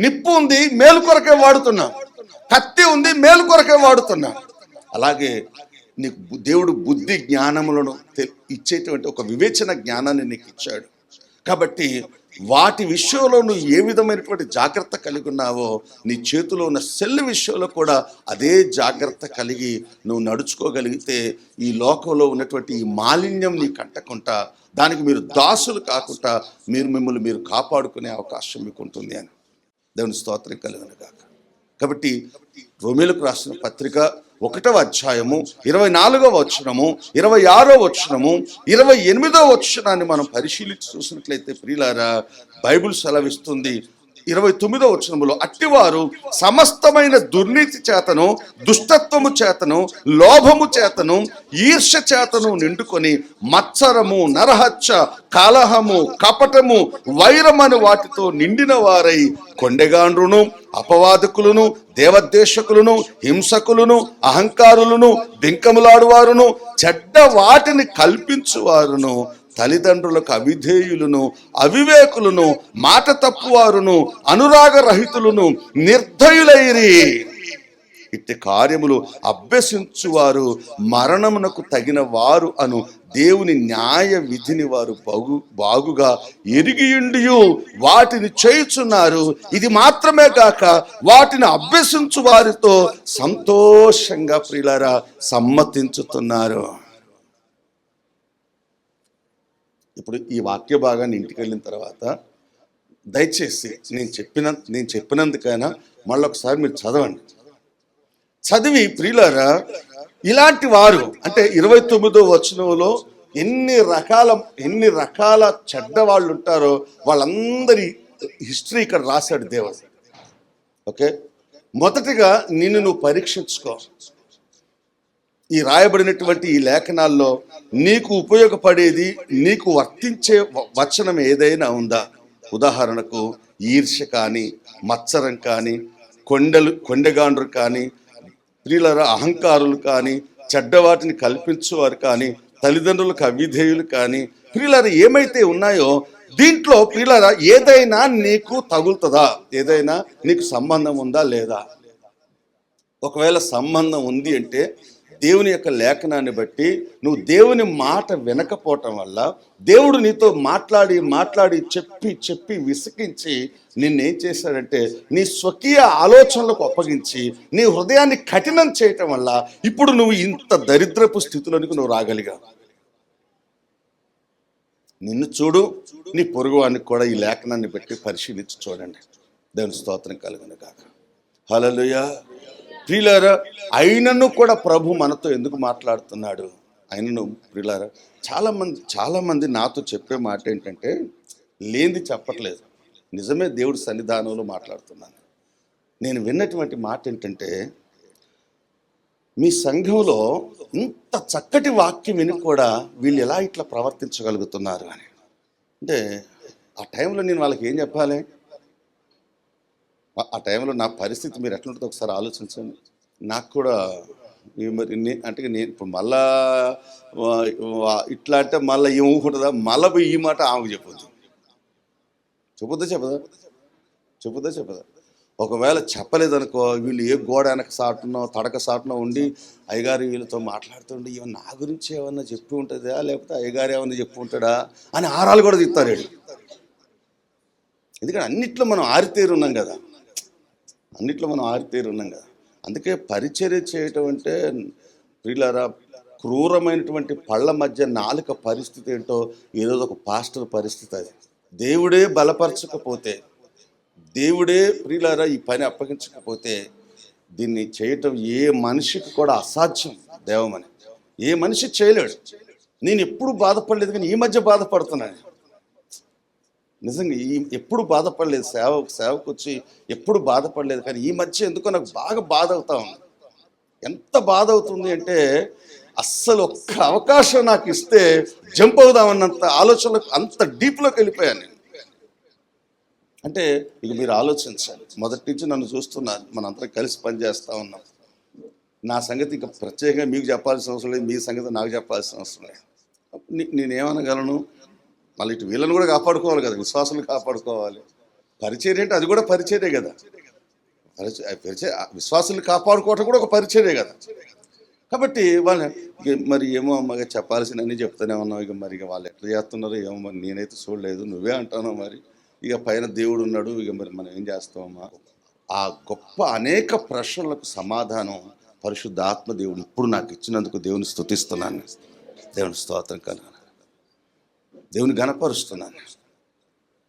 నిప్పు ఉంది, మేలు కొరకే వాడుతున్నాం. కత్తి ఉంది, మేలు కొరకే వాడుతున్నాం. అలాగే నీకు దేవుడు బుద్ధి జ్ఞానములను ఇచ్చేటువంటి ఒక వివేచన జ్ఞానాన్ని నీకు ఇచ్చాడు. కాబట్టి వాటి విషయంలో నువ్వు ఏ విధమైనటువంటి జాగ్రత్త కలిగి ఉన్నావో నీ చేతిలో ఉన్న సెల్ విషయంలో కూడా అదే జాగ్రత్త కలిగి నువ్వు నడుచుకోగలిగితే ఈ లోకంలో ఉన్నటువంటి ఈ మాలిన్యం నీకు అంటకుండా, దానికి మీరు దాసులు కాకుండా మిమ్మల్ని మీరు కాపాడుకునే అవకాశం మీకు ఉంటుంది అని దేవుని స్తోత్రం కలుగును గాక. కాబట్టి రోమీయులకు రాసిన పత్రిక 1వ అధ్యాయము 24వ వచనము, 26వ వచనము, 28వ వచనాన్ని మనం పరిశీలించి చూసినట్లయితే ప్రియులారా, బైబిల్ సెలవిస్తుంది 29వ వచనములో, అట్టివారు సమస్తమైన దుర్నీతి చేతను, దుష్టత్వము చేతను, లోభము చేతను, ఈర్ష్య చేతను నిండుకొని మత్సరము, నరహత్య, కలహము, కపటము, వైరమని వాటితో నిండిన వారై కొండెగాండ్రును, అపవాదకులను, దేవద్వేషకులను, హింసకులను, అహంకారులను, బింకములాడువారును, చెడ్డ వాటిని కల్పించువారును, తల్లిదండ్రులకు అవిధేయులను, అవివేకులను, మాట తప్పువారును, అనురాగరహితులను, నిర్దయులైరి. ఇట్టి కార్యములు అభ్యసించువారు మరణమునకు తగిన వారు అను దేవుని న్యాయ విధిని వారు బాగుగా ఎరిగియుండియు వాటిని చేయుచున్నారు. ఇది మాత్రమే కాక వాటిని అభ్యసించు వారితో సంతోషంగా ప్రియులారా సమ్మతించుతున్నారు. ఇప్పుడు ఈ వాక్య భాగాన్ని ఇంటికి వెళ్ళిన తర్వాత దయచేసి నేను చెప్పినందుకైనా మళ్ళీ ఒకసారి మీరు చదవండి. చదివి ప్రియులారా, ఇలాంటి వారు అంటే 29వ వచనంలో ఎన్ని రకాల చెడ్డ వాళ్ళు ఉంటారో వాళ్ళందరి హిస్టరీ ఇక్కడ రాశాడు దేవుడు. ఓకే, మొదటిగా నిన్ను నువ్వు పరీక్షించుకో. ఈ రాయబడినటువంటి ఈ లేఖనాల్లో నీకు ఉపయోగపడేది, నీకు వర్తించే వచనం ఏదైనా ఉందా? ఉదాహరణకు ఈర్ష్య కానీ, మత్సరం కానీ, కొండెగాండ్రు కానీ, ప్రియులరా అహంకారులు కానీ, చెడ్డవాటిని కల్పించేవారు కానీ, తల్లిదండ్రులకు అవిధేయులు కానీ, ప్రియులరా ఏమైతే ఉన్నాయో దీంట్లో ప్రియులరా ఏదైనా నీకు తగులుతుందా? ఏదైనా నీకు సంబంధం ఉందా లేదా? ఒకవేళ సంబంధం ఉంది అంటే దేవుని యొక్క లేఖనాన్ని బట్టి నువ్వు దేవుని మాట వినకపోవటం వల్ల దేవుడు నీతో మాట్లాడి చెప్పి విసిగించి నిన్నేం చేశాడంటే నీ స్వకీయ ఆలోచనలకు అప్పగించి నీ హృదయాన్ని కఠినం చేయటం వల్ల ఇప్పుడు నువ్వు ఇంత దరిద్రపు స్థితిలోనికి నువ్వు రాగలిగావు. నిన్ను చూడు, నీ పొరుగువానికి కూడా ఈ లేఖనాన్ని బట్టి పరిశీలించి చూడండి. దేవుని స్తోత్రం కలుగును గాక. హల్లెలూయా. ప్రియులారా, అయినను కూడా ప్రభు మనతో ఎందుకు మాట్లాడుతున్నాడు? అయినను ప్రియులారా, చాలా మంది నాతో చెప్పే మాట ఏంటంటే లేనిది చెప్పట్లేదు. నిజమే, దేవుడి సన్నిధానంలో మాట్లాడుతున్నాను. నేను విన్నటువంటి మాట ఏంటంటే, మీ సంఘంలో ఇంత చక్కటి వాక్యం విని కూడా వీళ్ళు ఎలా ఇట్లా ప్రవర్తించగలుగుతున్నారు అని. అంటే ఆ టైంలో నేను వాళ్ళకి ఏం చెప్పాలి? ఆ టైంలో నా పరిస్థితి మీరు ఎట్లుంటుందో ఒకసారి ఆలోచించండి. నాకు కూడా మరి అంటే నేను ఇప్పుడు మళ్ళా ఇట్లా అంటే మళ్ళీ ఏం ఊకుంటుందా? మళ్ళీ పోయి ఈ మాట ఆమెకు చెప్పదా? ఒకవేళ చెప్పలేదనుకో, వీళ్ళు ఏ గోడ వెనక సాటునో తడక సాటునో ఉండి అయ్యగారు వీళ్ళతో మాట్లాడుతుండే ఇవన్నీ నా గురించి ఏమన్నా చెప్పి ఉంటుందా, లేకపోతే అయ్యగారు ఏమన్నా చెప్పి ఉంటాడా అని ఆరాలు కూడా తీస్తారు. ఎందుకంటే అన్నిట్లో మనం ఆరితేరు ఉన్నాం కదా. అందుకే పరిచర్య చేయటం అంటే ప్రియులారా, క్రూరమైనటువంటి పళ్ళ మధ్య నాలుక పరిస్థితి ఏంటో ఏదో ఒక పాస్టర్ పరిస్థితి. అది దేవుడే బలపరచకపోతే, దేవుడే ప్రియులారా ఈ పని అప్పగించకపోతే దీన్ని చేయటం ఏ మనిషికి కూడా అసాధ్యం. దేవమని ఏ మనిషి చేయలేడు. నేను ఎప్పుడు బాధపడలేదు, కానీ ఈ మధ్య బాధపడుతున్నాను. నిజంగా ఎప్పుడు బాధపడలేదు, సేవకు వచ్చి ఎప్పుడు బాధపడలేదు, కానీ ఈ మధ్య ఎందుకో నాకు బాగా బాధ అవుతా ఉంది. ఎంత బాధ అవుతుంది అంటే అస్సలు ఒక్క అవకాశం నాకు ఇస్తే జంప్ అవుదామన్నంత ఆలోచనలకు అంత డీప్లోకి వెళ్ళిపోయాను నేను. అంటే ఇక మీరు ఆలోచించాలి. మొదటి నుంచి నన్ను చూస్తున్నారు, మనందరం కలిసి పనిచేస్తూ ఉన్నాం. నా సంగతి ఇంకా ప్రత్యేకంగా మీకు చెప్పాల్సిన అవసరం లేదు, మీ సంగతి నాకు చెప్పాల్సిన అవసరం లేదు. నేనేమనగలను? మళ్ళీ ఇటు వీళ్ళని కూడా కాపాడుకోవాలి కదా, విశ్వాసాలు కాపాడుకోవాలి. పరిచర్య అంటే అది కూడా పరిచర్యే కదా. పరిచయ విశ్వాసులు కాపాడుకోవటం కూడా ఒక పరిచర్యే కదా. కాబట్టి వాళ్ళ మరి ఏమో అమ్మగా చెప్పాల్సిన అన్నీ చెప్తానే ఉన్నావు. ఇక మరి వాళ్ళు ఎట్లా చేస్తున్నారో ఏమో, మరి నేనైతే చూడలేదు, నువ్వే అంటాను. మరి ఇక పైన దేవుడు ఉన్నాడు, ఇక మరి మనం ఏం చేస్తామమ్మా? ఆ గొప్ప అనేక ప్రశ్నలకు సమాధానం పరిశుద్ధాత్మ దేవుడు ఇప్పుడు నాకు ఇచ్చినందుకు దేవుని స్తుతిస్తున్నాను. దేవుని స్తోత్రం కలుగును. దేవుని గణపరుస్తున్నాను.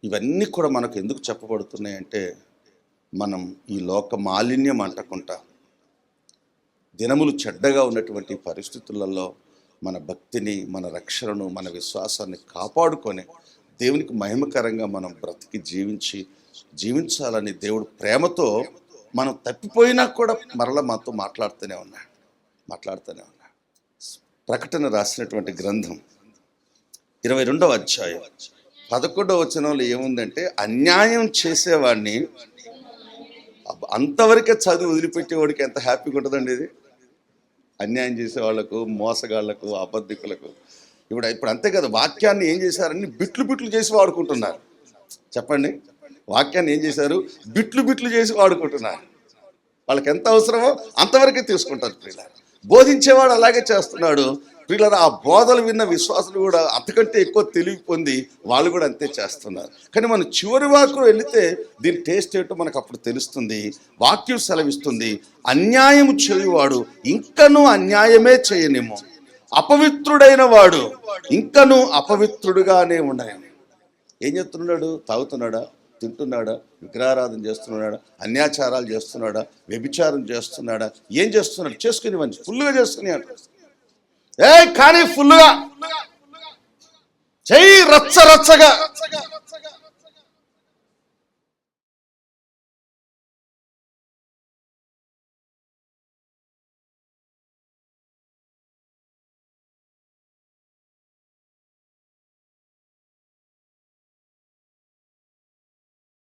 ఇవన్నీ కూడా మనకు ఎందుకు చెప్పబడుతున్నాయంటే, మనం ఈ లోక మాలిన్యం అంటకుండా దినములు చెడ్డగా ఉన్నటువంటి పరిస్థితులలో మన భక్తిని, మన రక్షణను, మన విశ్వాసాన్ని కాపాడుకొని దేవునికి మహిమకరంగా మనం బ్రతికి జీవించాలని దేవుడు ప్రేమతో మనం తప్పిపోయినా కూడా మరలా మాతో మాట్లాడుతూనే ఉన్నాడు. ప్రకటన రాసినటువంటి గ్రంథం 22వ అధ్యాయం 11వ వచనంలో ఏముందంటే, అన్యాయం చేసేవాడిని అంతవరకే చదివి వదిలిపెట్టేవాడికి ఎంత హ్యాపీగా ఉంటుందండి ఇది. అన్యాయం చేసే వాళ్ళకు, మోసగాళ్లకు, అబద్ధికులకు ఇప్పుడు అంతే కదా. వాక్యాన్ని ఏం చేశారని బిట్లు చేసి వాడుకుంటున్నారు. చెప్పండి, వాక్యాన్ని ఏం చేశారు? బిట్లు చేసి వాడుకుంటున్నారు. వాళ్ళకి ఎంత అవసరమో అంతవరకే తీసుకుంటారు. ప్రియులారా, బోధించేవాడు అలాగే చేస్తున్నాడు. ప్రియులారా, ఆ బోధలు విన్న విశ్వాసులు కూడా అంతకంటే ఎక్కువ తెలివి పొంది వాళ్ళు కూడా అంతే చేస్తున్నారు. కానీ మనం చివరి వరకు వెళితే దీని టేస్ట్ ఏంటో మనకు అప్పుడు తెలుస్తుంది. వాక్యం సెలవిస్తుంది, అన్యాయము చేయువాడు ఇంకనూ అన్యాయమే చేయనేమో, అపవిత్రుడైన వాడు ఇంకనూ అపవిత్రుడుగానే ఉండని. ఏం చెప్తున్నాడు? తాగుతున్నాడా? తింటున్నాడా? విగ్రహారాధన చేస్తున్నాడా? అన్యాచారాలు చేస్తున్నాడా? వ్యభిచారం చేస్తున్నాడా? ఏం చేస్తున్నాడు? చేసుకుని మంచి ఫుల్గా చేసుకుని అంటాడు. కానీ ఫుల్గా చెయ్యి రచ్చగా